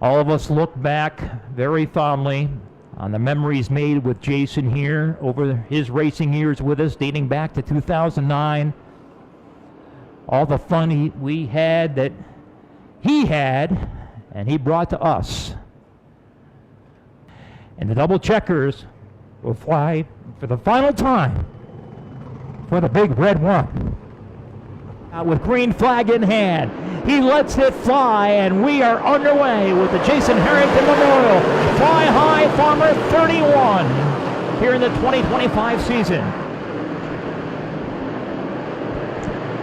All of us look back very fondly on the memories made with Jason here over his racing years with us, dating back to 2009. All the fun we had that he had and he brought to us. And the double checkers will fly for the final time for the big red one. With green flag in hand, he lets it fly, and we are underway with the Jason Harrington Memorial Fly High Farmer 31 here in the 2025 season.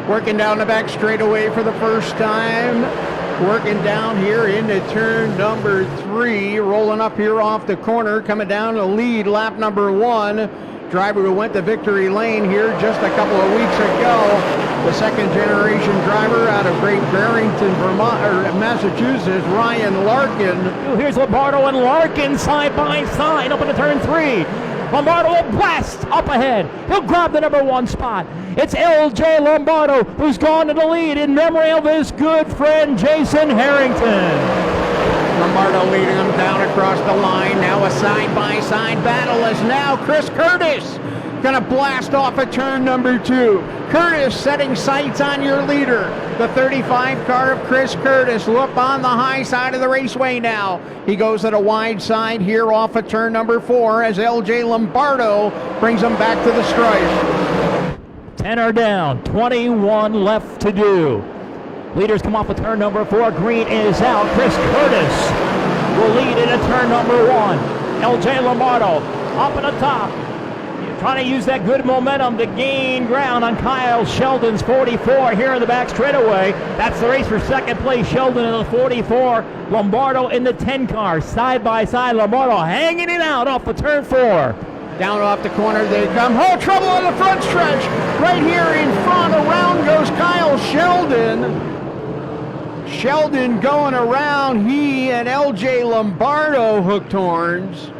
Working down the back straightaway for the first time. Working down here into turn number 3. Rolling up here off the corner. Coming down to lead lap number 1. Driver who went to victory lane here just a couple of weeks ago. The second generation driver out of Great Barrington, Vermont, or Massachusetts, Ryan Larkin. Here's Lombardo and Larkin side by side up into turn 3. Lombardo will blast up ahead. He'll grab the number 1 spot. It's L.J. Lombardo who's gone to the lead in memory of his good friend Jason Harrington. Lombardo leading him down across the line. Now a side-by-side battle as now Chris Curtis going to blast off at turn number 2. Curtis setting sights on your leader. The 35 car of Chris Curtis. Look on the high side of the raceway now. He goes to the wide side here off of turn number 4 as L.J. Lombardo brings him back to the stripe. 10 are down, 21 left to do. Leaders come off of turn number 4. Green is out. Chris Curtis will lead into turn number 1. L.J. Lombardo up at the top. Trying to use that good momentum to gain ground on Kyle Sheldon's 44 here in the back straightaway. That's the race for second place. Sheldon in the 44. Lombardo in the 10 car. Side by side. Lombardo hanging it out off the turn 4. Down off the corner they come. Oh, trouble on the front stretch. Right here in front. Around goes Kyle Sheldon. Sheldon going around. He and L.J. Lombardo hooked horns.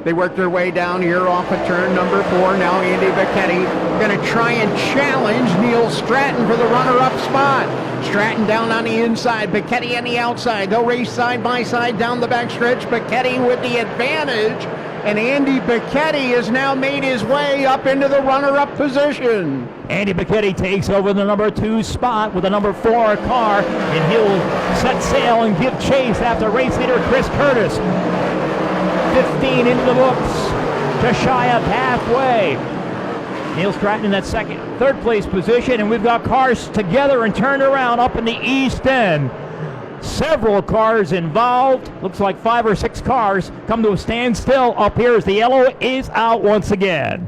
They work their way down here off of turn number 4. Now Andy Becchetti going to try and challenge Neil Stratton for the runner-up spot. Stratton down on the inside, Becchetti on the outside. They'll race side by side down the backstretch. Becchetti with the advantage. And Andy Becchetti has now made his way up into the runner-up position. Andy Becchetti takes over the number 2 spot with the number 4 car, and he'll set sail and give chase after race leader Chris Curtis. 15 into the books, just shy of halfway. Neil Stratton in that third place position, and we've got cars together and turned around up in the east end. Several cars involved. Looks like 5 or 6 cars come to a standstill up here as the yellow is out once again.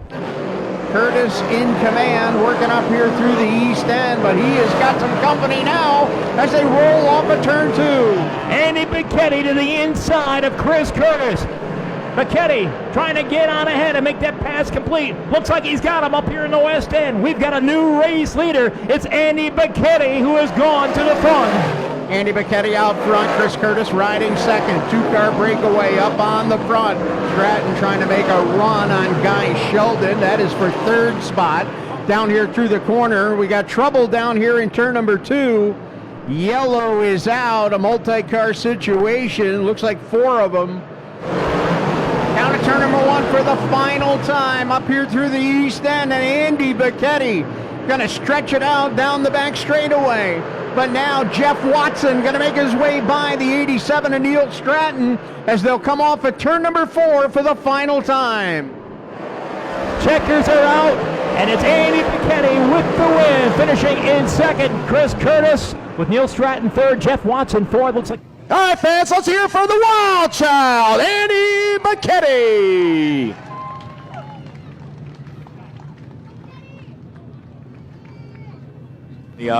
Curtis in command, working up here through the east end, but he has got some company now as they roll off of turn 2. Andy Becchetti to the inside of Chris Curtis. Becchetti trying to get on ahead and make that pass complete. Looks like he's got him up here in the west end. We've got a new race leader. It's Andy Becchetti who has gone to the front. Andy Becchetti out front. Chris Curtis riding second. 2-car breakaway up on the front. Stratton trying to make a run on Guy Sheldon. That is for 3rd spot. Down here through the corner. We got trouble down here in turn number 2. Yellow is out. A multi-car situation. Looks like 4 of them. Down to turn number 1 for the final time up here through the east end, and Andy Becchetti going to stretch it out down the back straightaway. But now Jeff Watson going to make his way by the 87 and Neil Stratton as they'll come off at turn number 4 for the final time. Checkers are out, and it's Andy Becchetti with the win, finishing in second. Chris Curtis with Neil Stratton third, Jeff Watson fourth. Looks like. All right, fans, let's hear from the Wild Child, Andy Becchetti.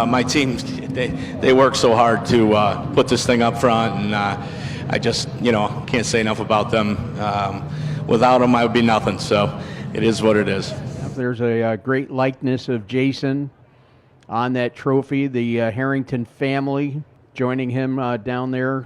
My team, they work so hard to put this thing up front, and I just, can't say enough about them. Without them, I would be nothing, so it is what it is. There's a great likeness of Jason on that trophy, the Harrington family joining him down there